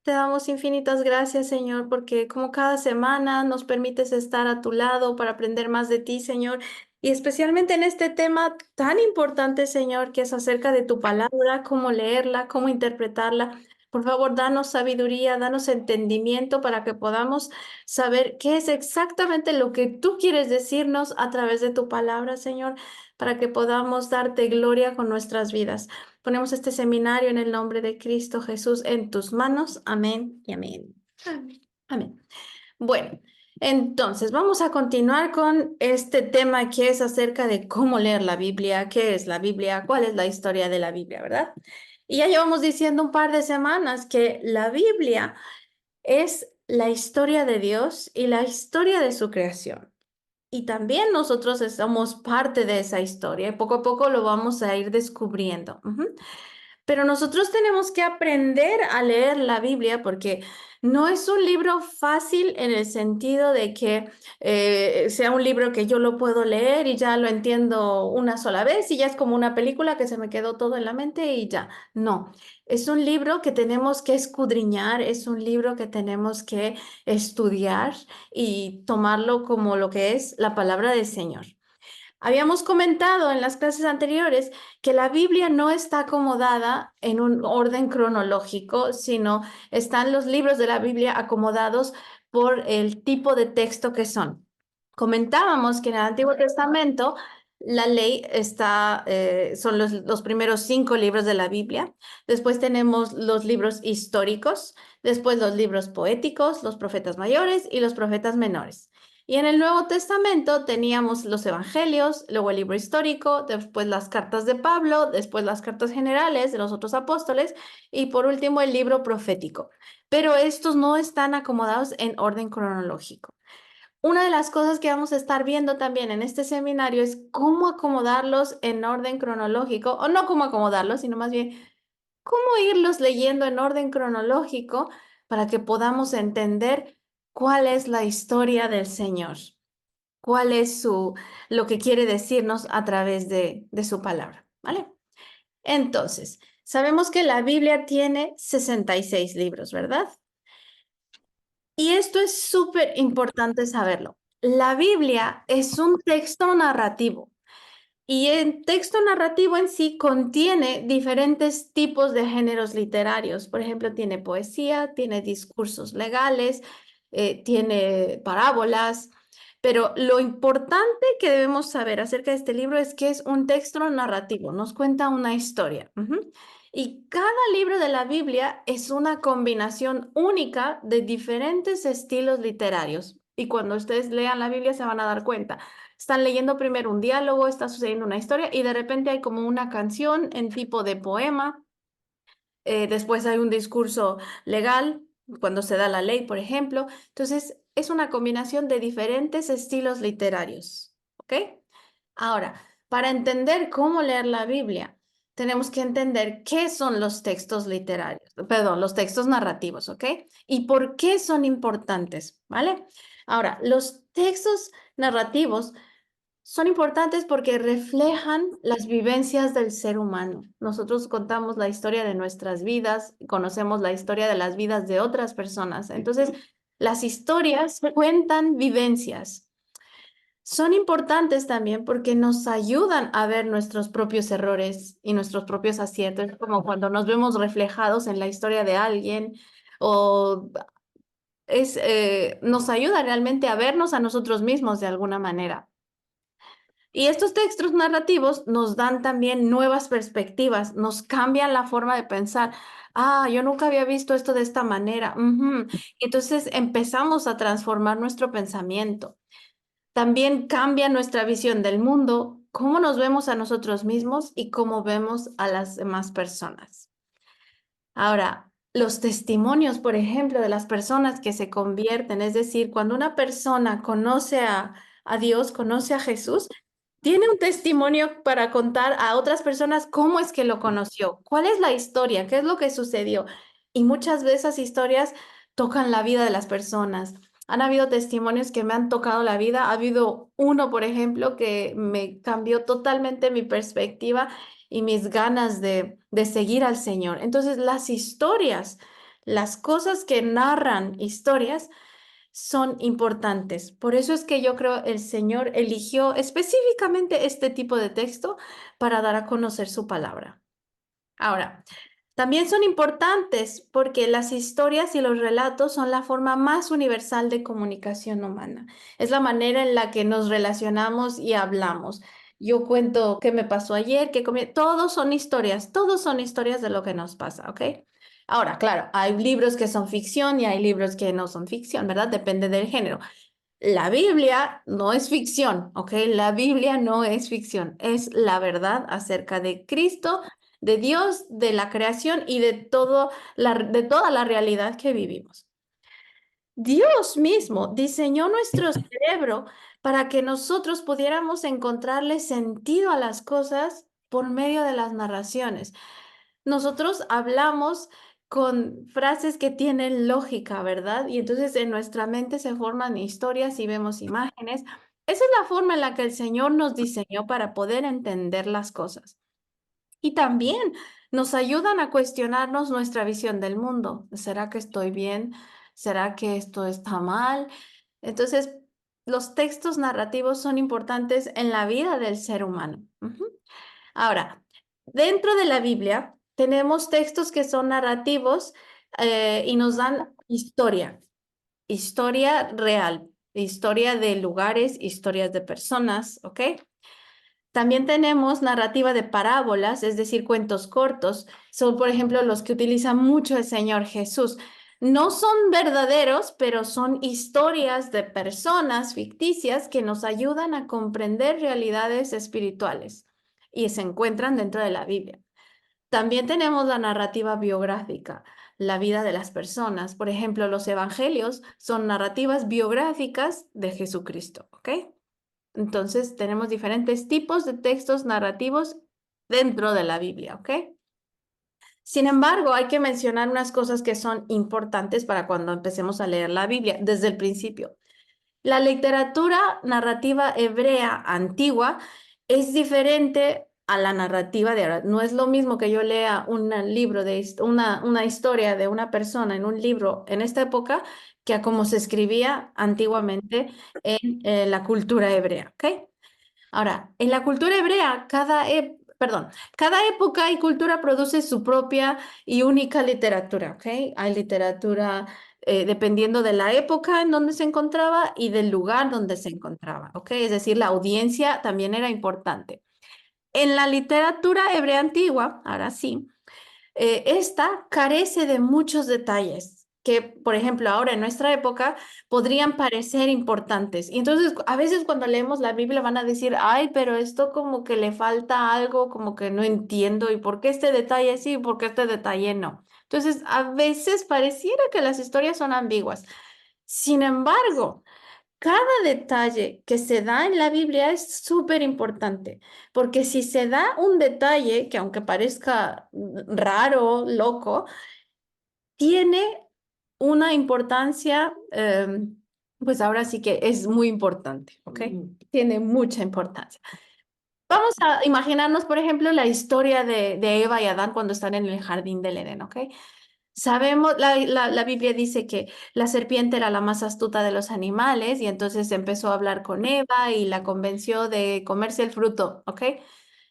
Te damos infinitas gracias, Señor, porque como cada semana nos permites estar a tu lado para aprender más de ti, Señor, y especialmente en este tema tan importante, Señor, que es acerca de tu palabra, cómo leerla, cómo interpretarla. Por favor, danos sabiduría, danos entendimiento para que podamos saber qué es exactamente lo que tú quieres decirnos a través de tu palabra, Señor, para que podamos darte gloria con nuestras vidas. Ponemos este seminario en el nombre de Cristo Jesús en tus manos. Amén y amén. Amén. Amén. Bueno, entonces vamos a continuar con este tema que es acerca de cómo leer la Biblia, qué es la Biblia, cuál es la historia de la Biblia, ¿verdad? Y ya llevamos diciendo un par de semanas que la Biblia es la historia de Dios y la historia de su creación. Y también nosotros somos parte de esa historia y poco a poco lo vamos a ir descubriendo. Pero nosotros tenemos que aprender a leer la Biblia porque no es un libro fácil en el sentido de que sea un libro que yo lo puedo leer y ya lo entiendo una sola vez y ya es como una película que se me quedó todo en la mente y ya. No, es un libro que tenemos que escudriñar, es un libro que tenemos que estudiar y tomarlo como lo que es la palabra del Señor. Habíamos comentado en las clases anteriores que la Biblia no está acomodada en un orden cronológico, sino están los libros de la Biblia acomodados por el tipo de texto que son. Comentábamos que en el Antiguo Testamento la ley está, son los primeros 5 libros de la Biblia. Después tenemos los libros históricos, después los libros poéticos, los profetas mayores y los profetas menores. Y en el Nuevo Testamento teníamos los evangelios, luego el libro histórico, después las cartas de Pablo, después las cartas generales de los otros apóstoles y por último el libro profético. Pero estos no están acomodados en orden cronológico. Una de las cosas que vamos a estar viendo también en este seminario es cómo acomodarlos en orden cronológico, o no cómo acomodarlos, sino más bien cómo irlos leyendo en orden cronológico para que podamos entender cuál es la historia del Señor, cuál es lo que quiere decirnos a través de su palabra, ¿vale? Entonces, sabemos que la Biblia tiene 66 libros, ¿verdad? Y esto es súper importante saberlo. La Biblia es un texto narrativo. Y el texto narrativo en sí contiene diferentes tipos de géneros literarios. Por ejemplo, tiene poesía, tiene discursos legales, tiene parábolas. Pero lo importante que debemos saber acerca de este libro es que es un texto narrativo, nos cuenta una historia. Y cada libro de la Biblia es una combinación única de diferentes estilos literarios. Y cuando ustedes lean la Biblia se van a dar cuenta. Están leyendo primero un diálogo, está sucediendo una historia y de repente hay como una canción en tipo de poema. Después hay un discurso legal, cuando se da la ley, por ejemplo. Entonces, es una combinación de diferentes estilos literarios. ¿Ok? Ahora, para entender cómo leer la Biblia, tenemos que entender qué son los textos literarios, perdón, los textos narrativos, ¿ok? Y por qué son importantes, ¿vale? Ahora, los textos narrativos son importantes porque reflejan las vivencias del ser humano. Nosotros contamos la historia de nuestras vidas, conocemos la historia de las vidas de otras personas. Entonces, las historias cuentan vivencias. Son importantes también porque nos ayudan a ver nuestros propios errores y nuestros propios aciertos, como cuando nos vemos reflejados en la historia de alguien o nos ayuda realmente a vernos a nosotros mismos de alguna manera. Y estos textos narrativos nos dan también nuevas perspectivas, nos cambian la forma de pensar. Ah, yo nunca había visto esto de esta manera. Entonces empezamos a transformar nuestro pensamiento. También cambia nuestra visión del mundo, cómo nos vemos a nosotros mismos y cómo vemos a las demás personas. Ahora, los testimonios, por ejemplo, de las personas que se convierten, es decir, cuando una persona conoce a Dios, conoce a Jesús, tiene un testimonio para contar a otras personas cómo es que lo conoció, cuál es la historia, qué es lo que sucedió. Y muchas veces esas historias tocan la vida de las personas. Han habido testimonios que me han tocado la vida. Ha habido uno, por ejemplo, que me cambió totalmente mi perspectiva y mis ganas de seguir al Señor. Entonces, las historias las cosas que narran historias son importantes. Por eso es que yo creo el Señor eligió específicamente este tipo de texto para dar a conocer su palabra. Ahora, también son importantes porque las historias y los relatos son la forma más universal de comunicación humana. Es la manera en la que nos relacionamos y hablamos. Yo cuento qué me pasó ayer, qué comí. Todos son historias de lo que nos pasa, ¿ok? Ahora, claro, hay libros que son ficción y hay libros que no son ficción, ¿verdad? Depende del género. La Biblia no es ficción, ¿ok? La Biblia no es ficción, es la verdad acerca de Cristo, de Dios, de la creación y de de toda la realidad que vivimos. Dios mismo diseñó nuestro cerebro para que nosotros pudiéramos encontrarle sentido a las cosas por medio de las narraciones. Nosotros hablamos con frases que tienen lógica, ¿verdad? Y entonces en nuestra mente se forman historias y vemos imágenes. Esa es la forma en la que el Señor nos diseñó para poder entender las cosas. Y también nos ayudan a cuestionarnos nuestra visión del mundo. ¿Será que estoy bien? ¿Será que esto está mal? Entonces, los textos narrativos son importantes en la vida del ser humano. Ujú. Ahora, dentro de la Biblia tenemos textos que son narrativos y nos dan historia real, historia de lugares, historias de personas, ¿ok? También tenemos narrativa de parábolas, es decir, cuentos cortos. Son, por ejemplo, los que utiliza mucho el Señor Jesús. No son verdaderos, pero son historias de personas ficticias que nos ayudan a comprender realidades espirituales y se encuentran dentro de la Biblia. También tenemos la narrativa biográfica, la vida de las personas. Por ejemplo, los evangelios son narrativas biográficas de Jesucristo, ¿ok? Entonces, tenemos diferentes tipos de textos narrativos dentro de la Biblia, ¿ok? Sin embargo, hay que mencionar unas cosas que son importantes para cuando empecemos a leer la Biblia desde el principio. La literatura narrativa hebrea antigua es diferente a la narrativa de ahora. No es lo mismo que yo lea un libro una historia de una persona en un libro en esta época que a cómo se escribía antiguamente en la cultura hebrea, ¿ok? Ahora, en la cultura hebrea, cada época y cultura produce su propia y única literatura, ¿ok? Hay literatura dependiendo de la época en donde se encontraba y del lugar donde se encontraba, ¿ok? Es decir, la audiencia también era importante. En la literatura hebrea antigua, ahora sí, esta carece de muchos detalles que, por ejemplo, ahora en nuestra época podrían parecer importantes. Y entonces, a veces cuando leemos la Biblia van a decir, ay, pero esto como que le falta algo, como que no entiendo, ¿y por qué este detalle sí y por qué este detalle no? Entonces, a veces pareciera que las historias son ambiguas. Sin embargo, cada detalle que se da en la Biblia es súper importante, porque si se da un detalle que aunque parezca raro, loco, tiene una importancia, pues ahora sí que es muy importante, ¿ok? Tiene mucha importancia. Vamos a imaginarnos, por ejemplo, la historia de Eva y Adán cuando están en el jardín del Edén, ¿ok? Sabemos, la Biblia dice que la serpiente era la más astuta de los animales y entonces empezó a hablar con Eva y la convenció de comerse el fruto, ¿ok?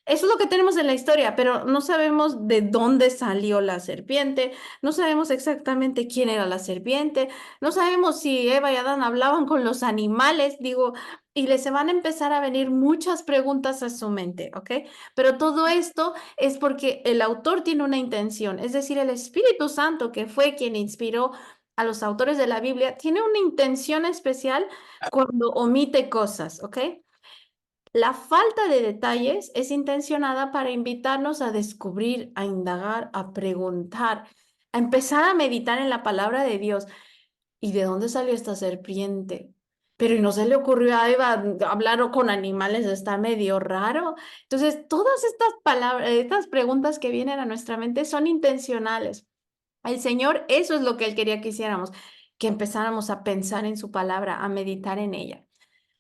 Eso es lo que tenemos en la historia, pero no sabemos de dónde salió la serpiente, no sabemos exactamente quién era la serpiente, no sabemos si Eva y Adán hablaban con los animales, digo, y les van a empezar a venir muchas preguntas a su mente, ¿ok? Pero todo esto es porque el autor tiene una intención, es decir, el Espíritu Santo, que fue quien inspiró a los autores de la Biblia, tiene una intención especial cuando omite cosas, ¿ok? La falta de detalles es intencionada para invitarnos a descubrir, a indagar, a preguntar, a empezar a meditar en la palabra de Dios. ¿Y de dónde salió esta serpiente? Pero ¿y no se le ocurrió a Eva hablar con animales? Está medio raro. Entonces, todas estas palabras, estas preguntas que vienen a nuestra mente son intencionales. El Señor, eso es lo que Él quería que hiciéramos, que empezáramos a pensar en su palabra, a meditar en ella.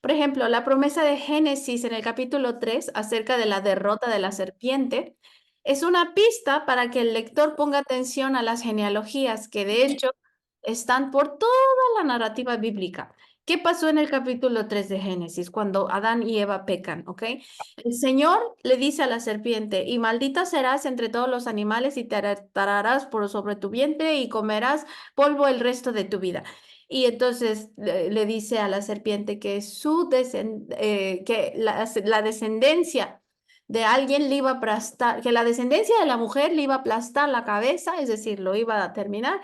Por ejemplo, la promesa de Génesis en el capítulo 3 acerca de la derrota de la serpiente Es una pista para que el lector ponga atención a las genealogías que de hecho están por toda la narrativa bíblica. ¿Qué pasó en el capítulo 3 de Génesis cuando Adán y Eva pecan? ¿Ok? El Señor le dice a la serpiente, y maldita serás entre todos los animales y te arrastrarás por sobre tu vientre y comerás polvo el resto de tu vida. Y entonces le dice a la serpiente que, que la descendencia de alguien le iba a aplastar, que la descendencia de la mujer le iba a aplastar la cabeza, es decir, lo iba a terminar,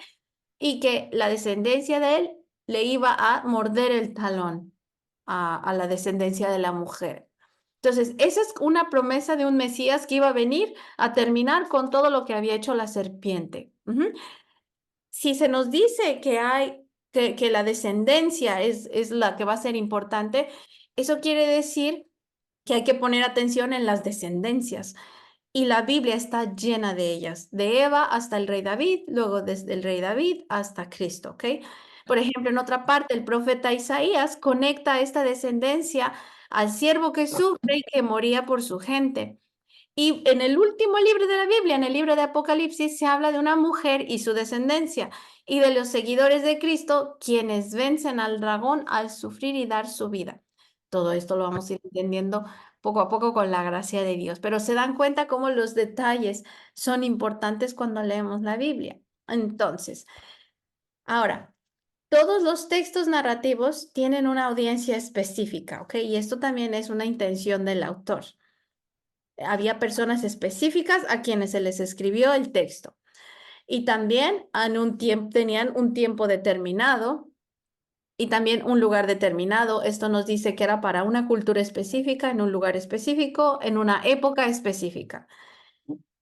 y que la descendencia de él le iba a morder el talón a la descendencia de la mujer. Entonces, esa es una promesa de un Mesías que iba a venir a terminar con todo lo que había hecho la serpiente. Si se nos dice que que la descendencia es la que va a ser importante, eso quiere decir que hay que poner atención en las descendencias. Y la Biblia está llena de ellas, de Eva hasta el rey David, luego desde el rey David hasta Cristo, ¿ok? Por ejemplo, en otra parte, el profeta Isaías conecta esta descendencia al siervo que sufre y que moría por su gente. Y en el último libro de la Biblia, en el libro de Apocalipsis, se habla de una mujer y su descendencia y de los seguidores de Cristo, quienes vencen al dragón al sufrir y dar su vida. Todo esto lo vamos a ir entendiendo poco a poco con la gracia de Dios, pero se dan cuenta cómo los detalles son importantes cuando leemos la Biblia. Entonces, ahora, todos los textos narrativos tienen una audiencia específica, ¿ok? Y esto también es una intención del autor. Había personas específicas a quienes se les escribió el texto y también tenían un tiempo determinado y también un lugar determinado. Esto nos dice que era para una cultura específica, en un lugar específico, en una época específica.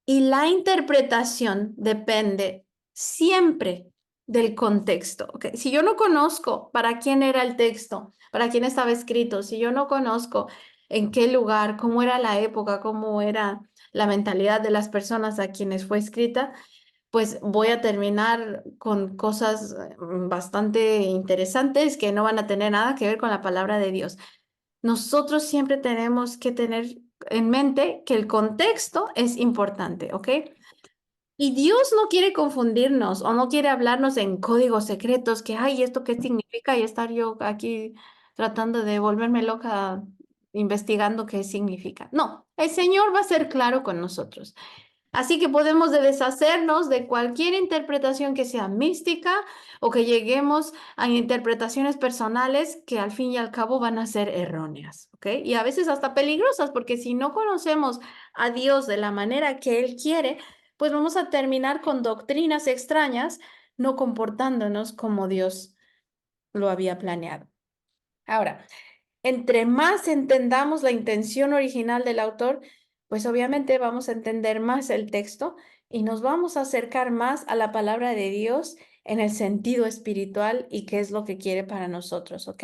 Y la interpretación depende siempre del contexto. ¿Ok? Si yo no conozco para quién era el texto, para quién estaba escrito, si yo no conozco en qué lugar, cómo era la época, cómo era la mentalidad de las personas a quienes fue escrita, pues voy a terminar con cosas bastante interesantes que no van a tener nada que ver con la palabra de Dios. Nosotros siempre tenemos que tener en mente que el contexto es importante, ¿ok? Y Dios no quiere confundirnos o no quiere hablarnos en códigos secretos que, ay, ¿esto qué significa? Y estar yo aquí tratando de volverme loca investigando qué significa. No, el Señor va a ser claro con nosotros. Así que podemos deshacernos de cualquier interpretación que sea mística o que lleguemos a interpretaciones personales que al fin y al cabo van a ser erróneas, ¿ok? Y a veces hasta peligrosas, porque si no conocemos a Dios de la manera que Él quiere, pues vamos a terminar con doctrinas extrañas, no comportándonos como Dios lo había planeado. Ahora, entre más entendamos la intención original del autor, pues obviamente vamos a entender más el texto y nos vamos a acercar más a la palabra de Dios en el sentido espiritual y qué es lo que quiere para nosotros, ¿ok?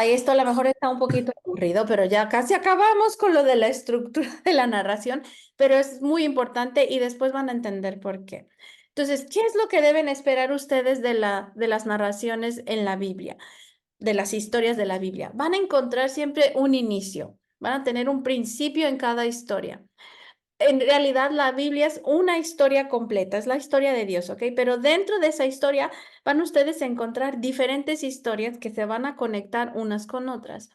Esto a lo mejor está un poquito aburrido, pero ya casi acabamos con lo de la estructura de la narración, pero es muy importante y después van a entender por qué. Entonces, ¿qué es lo que deben esperar ustedes de las narraciones en la Biblia? De las historias de la Biblia. Van a encontrar siempre un inicio, van a tener un principio en cada historia. En realidad, la Biblia es una historia completa, es la historia de Dios, ¿ok? Pero dentro de esa historia van ustedes a encontrar diferentes historias que se van a conectar unas con otras.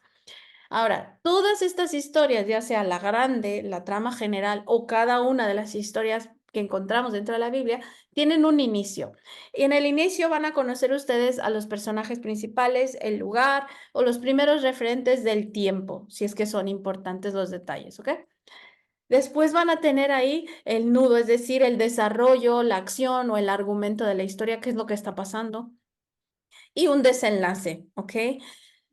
Ahora, todas estas historias, ya sea la grande, la trama general o cada una de las historias que encontramos dentro de la Biblia, tienen un inicio. Y en el inicio van a conocer ustedes a los personajes principales, el lugar o los primeros referentes del tiempo, si es que son importantes los detalles, ¿ok? Después van a tener ahí el nudo, es decir, el desarrollo, la acción o el argumento de la historia, qué es lo que está pasando, y un desenlace, ¿ok?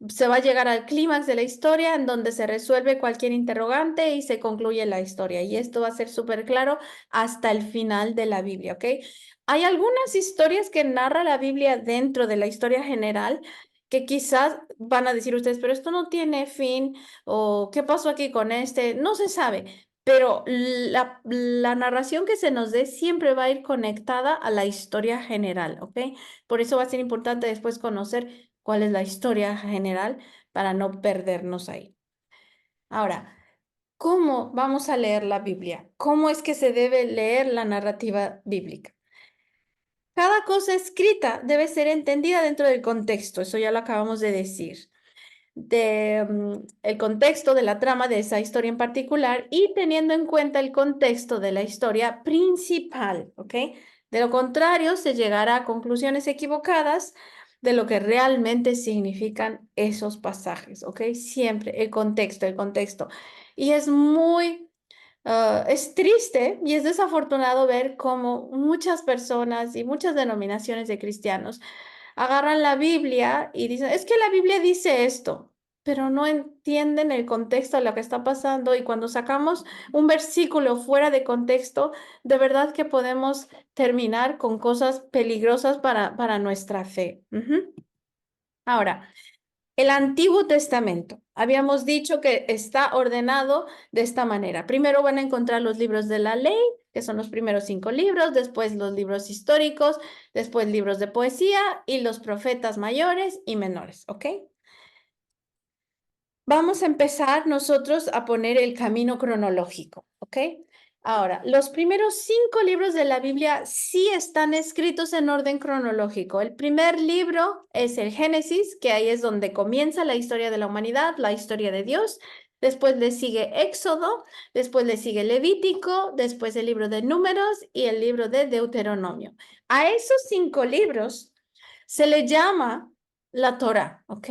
Se va a llegar al clímax de la historia en donde se resuelve cualquier interrogante y se concluye la historia. Y esto va a ser súper claro hasta el final de la Biblia, ¿ok? Hay algunas historias que narra la Biblia dentro de la historia general que quizás van a decir ustedes, pero esto no tiene fin o qué pasó aquí con este, no se sabe. Pero la narración que se nos dé siempre va a ir conectada a la historia general, ¿ok? Por eso va a ser importante después conocer cuál es la historia general para no perdernos ahí. Ahora, ¿Cómo vamos a leer la Biblia? ¿Cómo es que se debe leer la narrativa bíblica? Cada cosa escrita debe ser entendida dentro del contexto, eso ya lo acabamos de decir, el contexto de la trama de esa historia en particular y teniendo en cuenta el contexto de la historia principal, ¿ok? De lo contrario, se llegará a conclusiones equivocadas de lo que realmente significan esos pasajes, ¿ok? Siempre el contexto, el contexto. Y es muy es triste y es desafortunado ver cómo muchas personas y muchas denominaciones de cristianos agarran la Biblia y dicen, es que la Biblia dice esto, pero no entienden el contexto de lo que está pasando y cuando sacamos un versículo fuera de contexto, de verdad que podemos terminar con cosas peligrosas para nuestra fe. Ujú. Ahora, el Antiguo Testamento. Habíamos dicho que está ordenado de esta manera. Primero van a encontrar los libros de la ley, que son los primeros 5 libros, después los libros históricos, después libros de poesía y los profetas mayores y menores, ¿ok? Vamos a empezar nosotros a poner el camino cronológico, ¿ok? Ahora, los primeros 5 libros de la Biblia sí están escritos en orden cronológico. El primer libro es el Génesis, que ahí es donde comienza la historia de la humanidad, la historia de Dios. Después le sigue Éxodo, después le sigue Levítico, después el libro de Números y el libro de Deuteronomio. A esos 5 libros se le llama la Torá, ¿ok?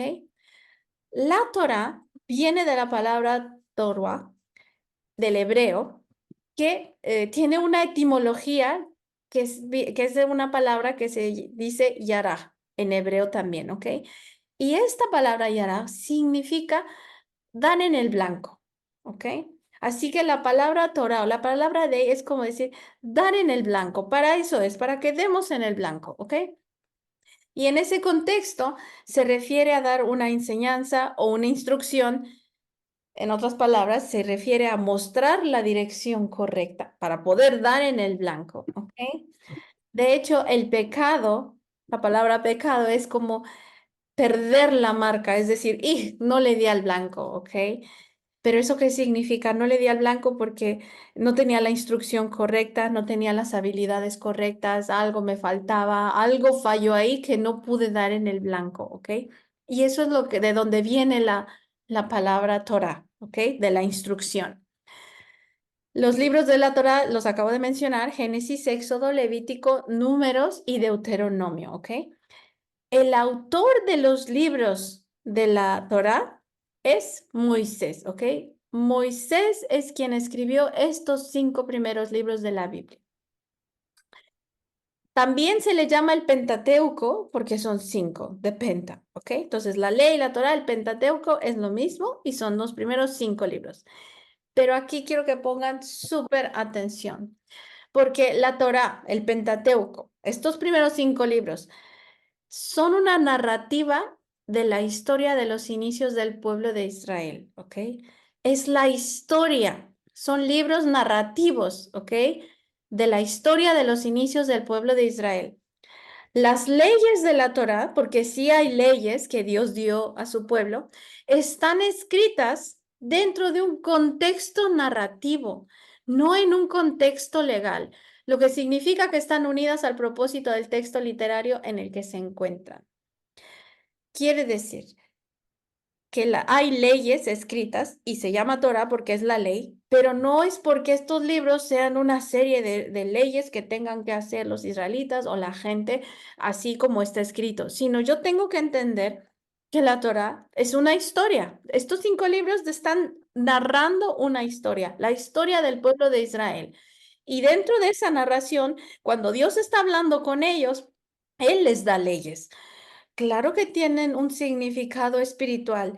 La Torá viene de la palabra Torah, del hebreo, que tiene una etimología que es de una palabra que se dice yará, en hebreo también, ¿ok? Y esta palabra yará significa dan en el blanco, ¿ok? Así que la palabra Torah o la palabra de es como decir dar en el blanco, para eso es, para que demos en el blanco, ¿ok? Y en ese contexto se refiere a dar una enseñanza o una instrucción. En otras palabras, se refiere a mostrar la dirección correcta para poder dar en el blanco, ¿ok? De hecho, el pecado, la palabra pecado es como perder la marca, es decir, ¡ih! No le di al blanco, ¿ok? Pero ¿eso qué significa? No le di al blanco porque no tenía la instrucción correcta, no tenía las habilidades correctas, algo me faltaba, algo falló ahí que no pude dar en el blanco, ¿ok? Y eso es lo que, de donde viene la palabra Torah, ¿ok? De la instrucción. Los libros de la Torah los acabo de mencionar, Génesis, Éxodo, Levítico, Números y Deuteronomio, ¿ok? El autor de los libros de la Torá es Moisés, ¿ok? Moisés es quien escribió estos 5 primeros libros de la Biblia. También se le llama el Pentateuco porque son 5 de Penta, ¿ok? Entonces la ley, la Torá, el Pentateuco es lo mismo y son los primeros 5 libros. Pero aquí quiero que pongan súper atención porque la Torá, el Pentateuco, estos primeros 5 libros son una narrativa de la historia de los inicios del pueblo de Israel, ¿ok? Es la historia, son libros narrativos, ¿ok? De la historia de los inicios del pueblo de Israel. Las leyes de la Torá, porque sí hay leyes que Dios dio a su pueblo, están escritas dentro de un contexto narrativo, no en un contexto legal, lo que significa que están unidas al propósito del texto literario en el que se encuentran. Quiere decir que hay leyes escritas y se llama Torah porque es la ley, pero no es porque estos libros sean una serie de leyes que tengan que hacer los israelitas o la gente así como está escrito, sino yo tengo que entender que la Torah es una historia. Estos 5 libros están narrando una historia, la historia del pueblo de Israel. Y dentro de esa narración, cuando Dios está hablando con ellos, Él les da leyes. Claro que tienen un significado espiritual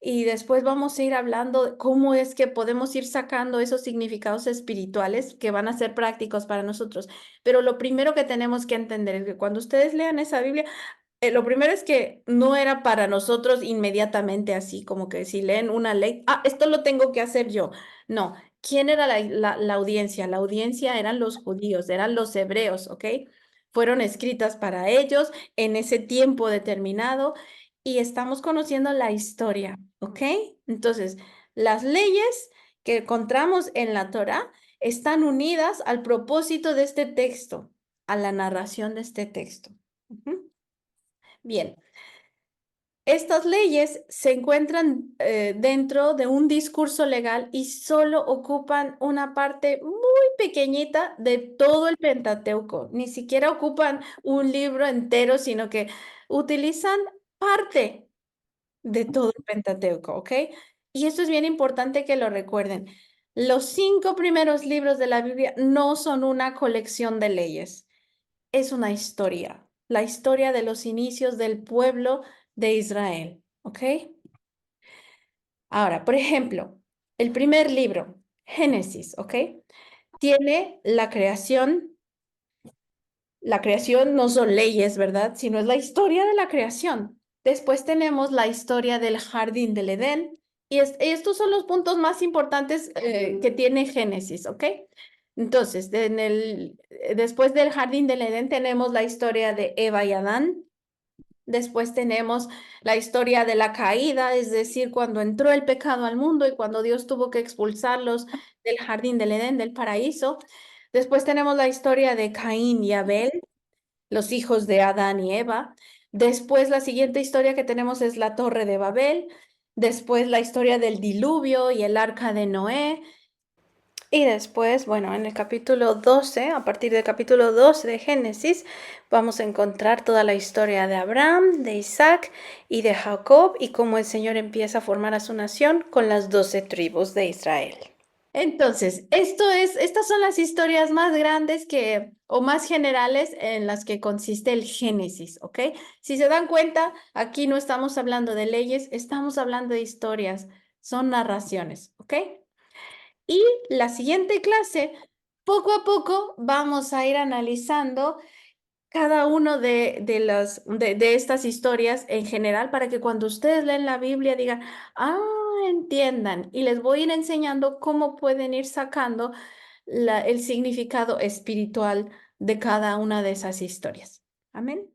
y después vamos a ir hablando de cómo es que podemos ir sacando esos significados espirituales que van a ser prácticos para nosotros. Pero lo primero que tenemos que entender es que cuando ustedes lean esa Biblia, lo primero es que no era para nosotros inmediatamente así, como que si leen una ley, esto lo tengo que hacer yo. No, ¿quién era la audiencia? La audiencia eran los judíos, eran los hebreos, ¿ok? Fueron escritas para ellos en ese tiempo determinado y estamos conociendo la historia, ¿ok? Entonces, las leyes que encontramos en la Torá están unidas al propósito de este texto, a la narración de este texto. Ujú. Bien, estas leyes se encuentran dentro de un discurso legal y solo ocupan una parte muy pequeñita de todo el Pentateuco. Ni siquiera ocupan un libro entero, sino que utilizan parte de todo el Pentateuco, ¿ok? Y esto es bien importante que lo recuerden. Los 5 primeros libros de la Biblia no son una colección de leyes, es una historia, la historia de los inicios del pueblo de Israel, ¿ok? Ahora, por ejemplo, el primer libro, Génesis, ¿ok? Tiene la creación no son leyes, ¿verdad? Sino es la historia de la creación. Después tenemos la historia del jardín del Edén. Y estos son los puntos más importantes que tiene Génesis, ¿ok? Entonces, después del jardín del Edén tenemos la historia de Eva y Adán. Después tenemos la historia de la caída, es decir, cuando entró el pecado al mundo y cuando Dios tuvo que expulsarlos del jardín del Edén, del paraíso. Después tenemos la historia de Caín y Abel, los hijos de Adán y Eva. Después la siguiente historia que tenemos es la Torre de Babel. Después la historia del diluvio y el arca de Noé. Y después, bueno, en el capítulo 12, a partir del capítulo 12 de Génesis, vamos a encontrar toda la historia de Abraham, de Isaac y de Jacob y cómo el Señor empieza a formar a su nación con las 12 tribus de Israel. Entonces, estas son las historias más grandes o más generales en las que consiste el Génesis, ¿ok? Si se dan cuenta, aquí no estamos hablando de leyes, estamos hablando de historias, son narraciones, ¿ok? Y la siguiente clase, poco a poco, vamos a ir analizando cada uno de estas historias en general para que cuando ustedes leen la Biblia digan, ah, entiendan. Y les voy a ir enseñando cómo pueden ir sacando el significado espiritual de cada una de esas historias. Amén.